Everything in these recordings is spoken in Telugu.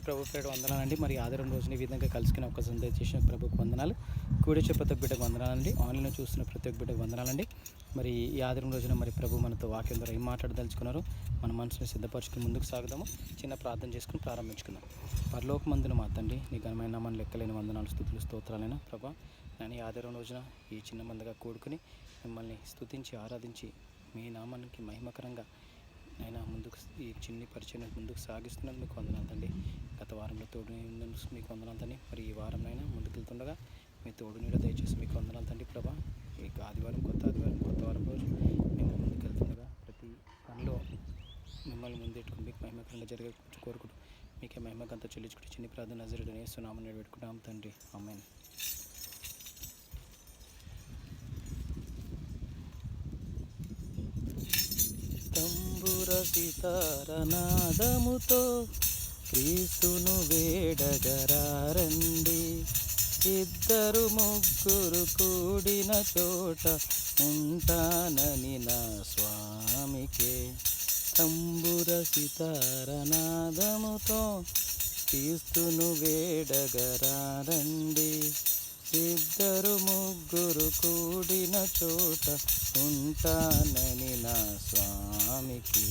ప్రభు పేరు వందనాలండి. మరి ఆదివారం రోజున ఈ విధంగా కలుసుకుని ఒక సందేశం చేసిన ప్రభుకు వందనాలు. కూడిచే ప్రతి ఒక్క బిడ్డకు వందనాలండి. ఆన్లైన్లో చూస్తున్న ప్రతి ఒక్క బిడ్డకు వందనాలండి. మరి ఈ ఆదివారం రోజున మరి ప్రభు మనతో వాక్యం ద్వారా ఏం మాట్లాడదలుచుకున్నారు, మన మనసుని సిద్ధపరచుకుని ముందుకు సాగుదాము. చిన్న ప్రార్థన చేసుకుని ప్రారంభించుకుందాం. పరలోకమందున మా తండ్రి, నీ ఘనమైన నామాన్ని లెక్కలేని వందనాలు, స్తుతులు, స్తోత్రాలైనా ప్రభా. నేను ఈ ఆదివారం రోజున ఈ చిన్న మందగా కూడుకుని మిమ్మల్ని స్తుతించి ఆరాధించి మీ నామానికి మహిమకరంగా అయినా ముందుకు ఈ చిన్ని పరిచయం ముందుకు సాగిస్తున్నాను. మీకు వందనాలు తండ్రి. గత వారంలో తోడు మీకు వందనాలు తండ్రి. మరి ఈ వారంలో ముందుకు వెళ్తుండగా మీ తోడు నీడ దయచేసి మీకు వందనాలు తండ్రి ప్రభా. ఈ ఆదివారం కొత్త వారం రోజు మేము ముందుకు వెళ్తుండగా ప్రతి పనిలో మిమ్మల్ని ముందెట్టుకుని మీకు మహిమకరంగా జరిగే కోరుకుంటూ మీకే మహిమకంతా చెల్లించుకుంటూ చిన్ని ప్రార్థన నజరుడు యేసునామమున పెట్టుకుంటాం తండ్రి. ఆమేన్. తంబుర సితారనాదముతో క్రీస్తును వేడగరారండి. ఇద్దరు ముగ్గురు కూడిన చోట ఉంటానని నా స్వామికే. తంబుర సితారనాదముతో క్రీస్తును వేడగరారండి. ఇద్దరు ముగ్గురు కూడిన చోట ఉంటానని నా స్వామికి.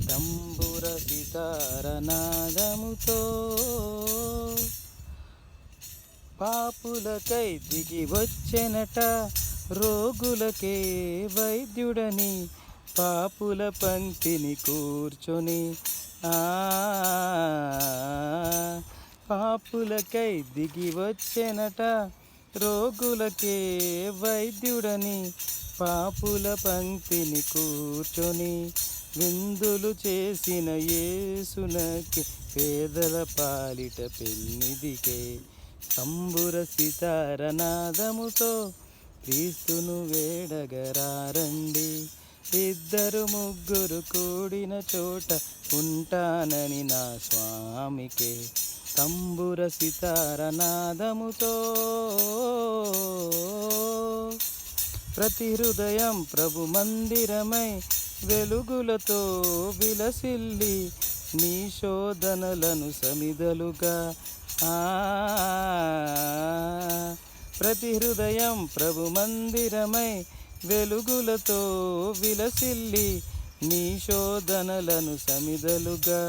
తంబుర సితారనాదముతో పాపులకై దిగి వచ్చెనట, రోగులకే వైద్యుడని పాపుల పంక్తిని కూర్చొని. పాపులకై దిగి వచ్చెనట, రోగులకే వైద్యుడని పాపుల పంక్తిని కూర్చొని. విందులు చేసిన యేసునకి పేదల పాలిట పెన్నిదికే. తంబుర సితారనాదముతో క్రీస్తును వేడగరారండి. ఇద్దరు ముగ్గురు కూడిన చోట ఉంటానని నా స్వామికే. తంబుర సితారనాదముతో ప్రతి హృదయం ప్రభు మందిరమై వెలుగులతో విలసిల్లి నీ శోధనలను సమిదలుగా. ప్రతి హృదయం ప్రభు మందిరమై వెలుగులతో విలసిల్లి నీ శోధనలను సమిదలుగా.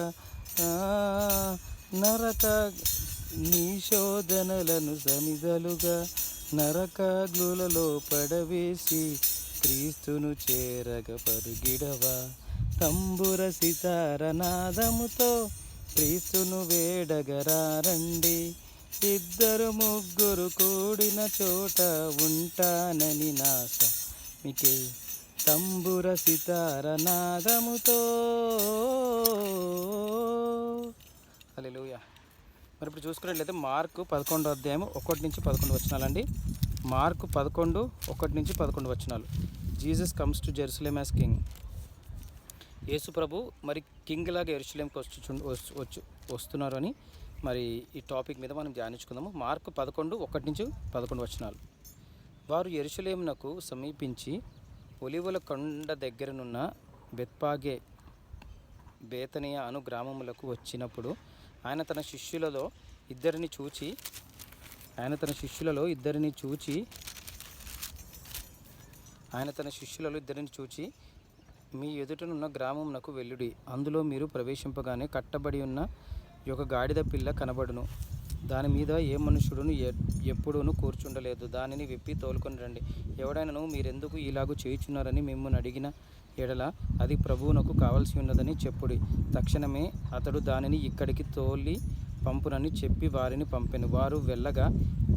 నీ శోధనలను సమిదలుగా నరకాగ్నులలో పడవేసి క్రీస్తును చేరగ పరుగిడవా. తంబుర సితారనాదముతో క్రీస్తును వేడగరారండి. ఇద్దరు ముగ్గురు కూడిన చోట ఉంటానని నా స్వామికే. తంబుర సితారనాదముతో. హల్లెలూయా. మరి ఇప్పుడు చూసుకున్నట్లయితే మార్కు 11వ అధ్యాయం 1-11 వచనాలండి. మార్కు 11, 1-11 వచనాలు. Jesus comes to Jerusalem as king. యేసు ప్రభు మరి కింగ్ లాగా యెరూషలేంకి వస్తున్నారు అని మరి ఈ టాపిక్ మీద మనం ధ్యానించుకుందాము. మార్కు 11, 1-11 వచనాలు. వారు యెరూషలేమునకు సమీపించి ఒలీవల కొండ దగ్గరనున్న బెత్పాగే, బేతనియ అను గ్రామములకు వచ్చినప్పుడు ఆయన తన శిష్యులలో ఇద్దరిని చూచి మీ ఎదుటనున్న గ్రామమునకు వెళ్ళుడి. అందులో మీరు ప్రవేశింపగానే కట్టబడి ఉన్న ఒక గాడిద పిల్ల కనబడును. దాని మీద ఏ మనుషుడును ఎప్పుడూనూ కూర్చుండలేదు. దానిని విప్పి తోలుకొని రండి. ఎవడైనాను మీరెందుకు ఇలాగూ చేయుచున్నారని మిమ్మును అడిగిన ఎడల అది ప్రభువునకు కావలసి ఉన్నదని చెప్పుడి. తక్షణమే అతడు దానిని ఇక్కడికి తోలి పంపునని చెప్పి వారిని పంపెను. వారు వెళ్ళగా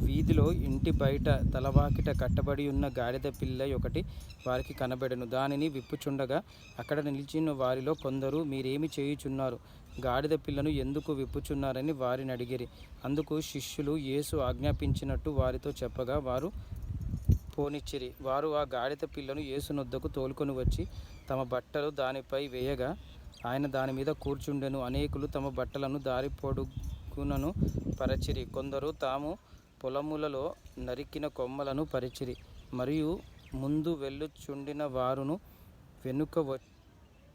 వీధిలో ఇంటి బయట తలవాకిట కట్టబడి ఉన్న గాడిద పిల్ల ఒకటి వారికి కనబడెను. దానిని విప్పుచుండగా అక్కడ నిలిచిన వారిలో కొందరు, మీరేమి చేయుచున్నారు, గాడిద పిల్లను ఎందుకు విప్పుచున్నారని వారిని అడిగిరి. అందుకు శిష్యులు యేసు ఆజ్ఞాపించినట్టు వారితో చెప్పగా వారు పోనిచ్చిరి. వారు ఆ గాడిద పిల్లను యేసునొద్దకు తోలుకొని వచ్చి తమ బట్టలు దానిపై వేయగా ఆయన దాని మీద కూర్చుండెను. అనేకులు తమ బట్టలను దారి పొడుగునను పరచిరి. కొందరు తాము పొలములలో నరికిన కొమ్మలను పరిచిరి. మరియు ముందు వెళ్ళుచుండిన వారును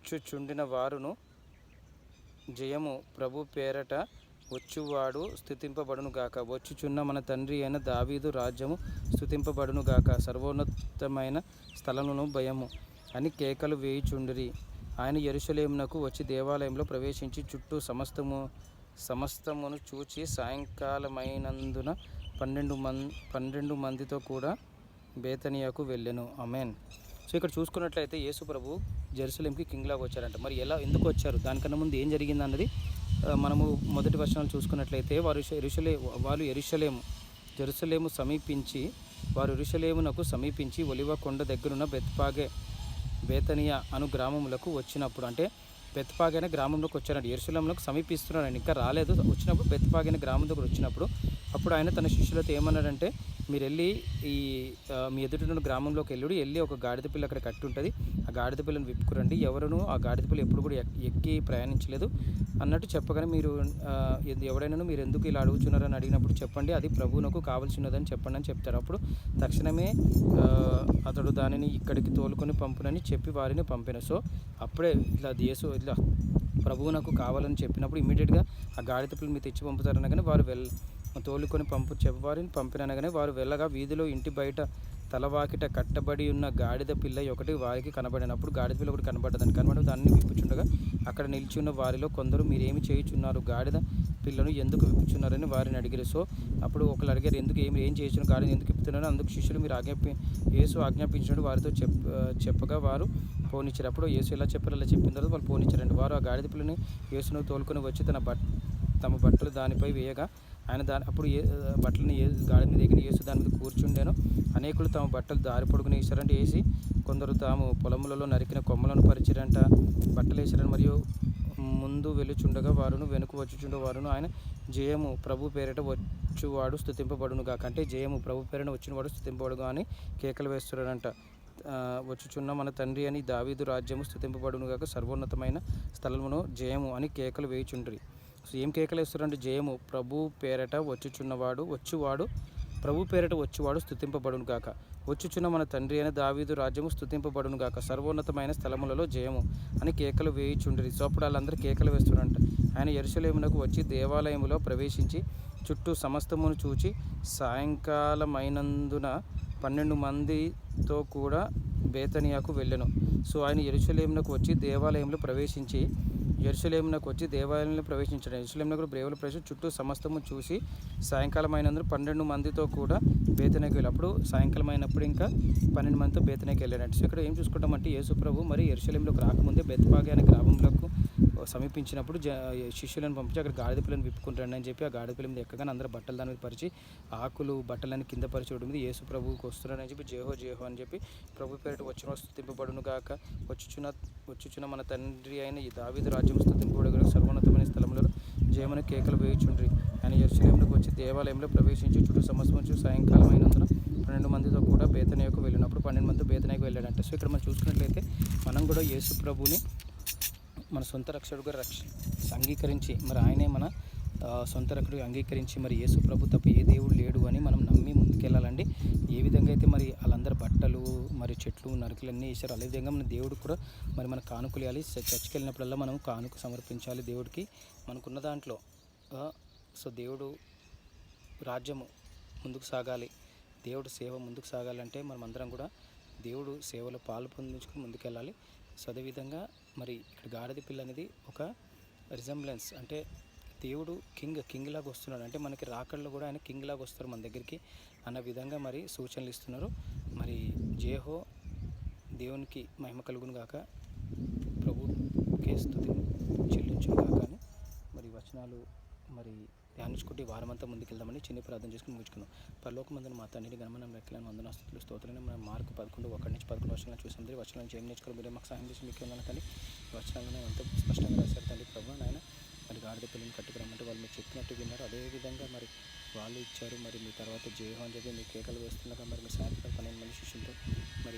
వచ్చుచుండిన వారును జయము ప్రభు పేరట వచ్చువాడు స్తుతింపబడును గాక. వచ్చుచున్న మన తండ్రి అయిన దావీదు రాజ్యము స్తుతింపబడును గాక. సర్వోన్నతమైన స్థలమును భయము అని కేకలు వేయుచుండిరి. ఆయన యెరూషలేమునకు వచ్చి దేవాలయంలో ప్రవేశించి చుట్టూ సమస్తమును చూచి సాయంకాలమైనందున 12 మందితో కూడా బేతనియాకు వెళ్ళెను. ఆమేన్. సో ఇక్కడ చూసుకున్నట్లయితే యేసు ప్రభు జెరూసలేంకి కింగ్లాగా వచ్చారంట. మరి ఎందుకు వచ్చారు, దానికన్నా ముందు ఏం జరిగింది అన్నది మనము మొదటి వచనాలు చూసుకున్నట్లయితే వారు జెరూసలేము సమీపించి యెరూషలేమునకు సమీపించి ఒలివ కొండ దగ్గరున్న బేతనియా అను గ్రామములకు వచ్చినప్పుడు, అంటే బెత్పాగే అనే గ్రామంలోకి వచ్చారండి. యెరూషలేమునకు సమీపిస్తున్నాడు, ఇంకా రాలేదు. వచ్చినప్పుడు బెత్పాగే అనే గ్రామం దగ్గర వచ్చినప్పుడు అప్పుడు ఆయన తన శిష్యులతో ఏమన్నాడంటే, మీరు వెళ్ళి మీ ఎదుటిన్న గ్రామంలోకి వెళ్ళి ఒక గాడిద పిల్ల అక్కడ కట్టి ఉంటుంది, ఆ గాడిద పిల్లని విప్పుకురండి. ఎవరును ఆ గాడిద పిల్ల ఎప్పుడు కూడా ఎక్కి ప్రయాణించలేదు అన్నట్టు చెప్పగానే, మీరు ఎవడైనా మీరు ఎందుకు ఇలా అడుగుతున్నారని అడిగినప్పుడు చెప్పండి, అది ప్రభువునకు కావాల్సినదని చెప్పండి అని చెప్తారు. అప్పుడు తక్షణమే అతడు దానిని ఇక్కడికి తోలుకొని పంపునని చెప్పి వారిని పంపాను. సో అప్పుడే ఇట్లా ప్రభువునకు కావాలని చెప్పినప్పుడు ఇమీడియట్గా ఆ గాడిద పిల్లని మీరు తెచ్చి పంపుతారనగానే వారు తోలుకొని వారిని పంపినగానే వారు వెళ్ళగా వీధిలో ఇంటి బయట తలవాకిట కట్టబడి ఉన్న గాడిద పిల్ల ఒకటి వారికి కనబడినప్పుడు గాడిద పిల్ల ఒకటి కనబడి దాన్ని విప్పుచుండగా అక్కడ నిలిచి ఉన్న వారిలో కొందరు, మీరేమి చేయుచున్నారు, గాడిద పిల్లను ఎందుకు విప్పుచున్నారని వారిని అడిగారు. సో అప్పుడు ఒకరు అడిగారు, ఏం చేస్తున్నారు, గాడిద ఎందుకు విప్పుతున్నారు. అందుకు శిష్యులు మీరు యేసు ఆజ్ఞాపించినట్టు వారితో చెప్పగా వారు పోనిచ్చారు. అప్పుడు యేసు ఎలా చెప్పారు అలా చెప్పిన తర్వాత వాళ్ళు పోనిచ్చారండి. వారు ఆ గాడిద పిల్లని యేసును తోలుకొని వచ్చి తమ బట్టలు దానిపై వేయగా ఆయన అప్పుడు బట్టలని గాడి మీద ఎగిరి యేసు దాని మీద కూర్చుండేను. అనేకులు తమ బట్టలు దారి పొడుగున వేసారంటే వేసి, కొందరు తాము పొలములలో నరికిన కొమ్మలను పరిచారంట బట్టలు వేసారని. మరియు ముందు వెలుచుండగా వారును వెనుక వచ్చుచుండ వారును ఆయన జయము ప్రభు పేరిట వచ్చువాడు స్తుతింపబడును గాక, అంటే జయము ప్రభు పేరిట వచ్చినవాడు స్తుతింపబడుగా అని కేకలు వేస్తున్నారంట. వచ్చుచున్న మన తండ్రి అని దావీదు రాజ్యము స్తుతింపబడును గాక, సర్వోన్నతమైన స్థలమును జయము అని కేకలు వేయుచుండ్రి. సో ఏం కేకలు వేస్తారంటే, జయము ప్రభు పేరట వచ్చువాడు ప్రభు పేరట వచ్చువాడు స్తుతింపబడును గాక. వచ్చుచున్న మన తండ్రి అయిన దావీదు రాజ్యము స్తుతింపబడును గాక, సర్వోన్నతమైన స్థలములలో జయము అని కేకలు వేయుచుండ్రి. సో అప్పుడు వాళ్ళందరూ కేకలు వేస్తున్నారంట. ఆయన యెరూషలేమునకు వచ్చి దేవాలయములో ప్రవేశించి చుట్టూ సమస్తమును చూచి సాయంకాలమైనందున 12 మందితో కూడా బేతనియాకు వెళ్ళెను. సో ఆయన యెరూషలేమునకు వచ్చి దేవాలయంలో ప్రవేశించాడు. యెరూషలేమునకు బ్రేవులు ప్రవేశించి చుట్టూ సమస్తము చూసి సాయంకాలం అయినందున 12 మందితో కూడా బేతనియాకు వెళ్ళి, అప్పుడు సాయంకాలం అయినప్పుడు ఇంకా 12 మందితో బేతనియాకు వెళ్ళాడు. సో ఇక్కడ ఏం చూసుకుంటామంటే, యేసు ప్రభు మరి యెరూషలేములోకి రాకముందే బెత్పాగే అనే గ్రామంలోకి సమీపించినప్పుడు శిష్యులను పంపించి అక్కడ గాడిద పిల్లని విప్పుకుంటాడు అని చెప్పి ఆ గాడిద పిల్ల మీద ఎక్కగానే అందరూ బట్టలు దాని మీద పరిచి ఆకులు బట్టలని కింద పరిచడం మీద యేసు ప్రభువుకి వస్తున్నాడని చెప్పి జేహో అని చెప్పి ప్రభు పేరిట వచ్చిన స్తుతింపబడును గాక. వచ్చుచున్న మన తండ్రి అయిన ఈ దావీదు రాజ్యం స్తుతింపబడును సర్వోన్నతమైన స్థలములలో జయమని కేకలు వేయుచుండ్రి. ఆయన యెరూషలేమునకు వచ్చి దేవాలయంలో ప్రవేశించి చుట్టూ సమస్తము సాయంకాలం అయినందున 12 మందితో కూడా బేతనియాకు వెళ్ళినప్పుడు 12 మందితో బేతనియాకు వెళ్ళాడంట. సో ఇక్కడ మనం చూసుకున్నట్లయితే మనం కూడా యేసు ప్రభుని మన సొంత రక్షకుడుగా అంగీకరించి, మరి ఆయనే మన సొంత రక్షకుడిగా అంగీకరించి, మరి యేసు ప్రభు తప్ప ఏ దేవుడు లేడు అని మనం నమ్మి ముందుకెళ్ళాలండి. ఏ విధంగా అయితే మరి వాళ్ళందరూ బట్టలు మరి చెట్లు నరుకులన్నీ వేసారు, అదే విధంగా మన దేవుడు కూడా మరి మన కానుకలు ఇవ్వాలి. చర్చికి వెళ్ళినప్పుడల్లా మనం కానుక సమర్పించాలి దేవుడికి మనకున్న దాంట్లో. సో దేవుడు రాజ్యము ముందుకు సాగాలి, దేవుడు సేవ ముందుకు సాగాలంటే మనం అందరం కూడా దేవుడు సేవలో పాలు పొందించుకుని ముందుకెళ్ళాలి. సో అదేవిధంగా మరి ఇక్కడ గాడిద పిల్ల అనేది ఒక రిజంబ్లెన్స్, అంటే దేవుడు కింగ్ లాగా వస్తున్నాడు, అంటే మనకి రాకడలో కూడా ఆయన కింగ్ లాగా వస్తారు మన దగ్గరికి అన్న విధంగా మరి సూచనలు ఇస్తున్నారు. మరి జేహో దేవునికి మహిమ కలుగును గాక, ప్రభుకే స్తుతి చెల్లించును గాక అని మరి వచనాలు మరి ధ్యానించుకుంటే వారమంతా ముందుకెళ్దామని చిన్న ప్రార్థన చేసుకుని ముగించుకున్నాం. పరలోకమందున మా తండ్రిని గణమనం లెక్కలను వందనాస్తుతులు స్తోత్రాన్ని మనం మార్కు 11:1-11 వచనాలు చూసాం. వచనాలను ఏం నేర్చుకోవాలి, మీరే మాకు సహాయం చేసి మీకు ఉండాలి. కానీ వచనాలను ఎంతో స్పష్టంగా రాశారు తండ్రి ప్రభు. నాయన మరి గాడిద పిల్లలు కట్టుకురమ్మంటే వాళ్ళు మీరు చెప్పినట్టు విన్నారు, అదేవిధంగా మరి వాళ్ళు ఇచ్చారు. మరి మీ తర్వాత జేహో అని చెప్పి మీ కేకలు వేస్తున్నాక మరి మీ సాయంత్రం 12 మంది శిష్యులతో మరి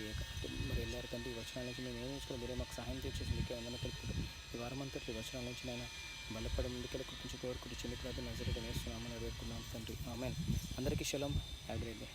వెళ్ళారు తండ్రి. ఈ వచనాల నుంచి మేము ఏం నేర్చుకోవాలి, మీరే మాకు సహాయం చేసి మీకే వందన తెలుపుకుంటాం. ఈ వారమంతా ఈ వచనాల నుంచి నేను బలపడ ముందుకెళ్ళి కొంచెం కోరుకుంటూ చిన్న ప్రార్థన నజరేయుడైన యేసు నామమున వేడుకున్నాం తండ్రి. ఆమేన్. అందరికీ shalom. Have a great day.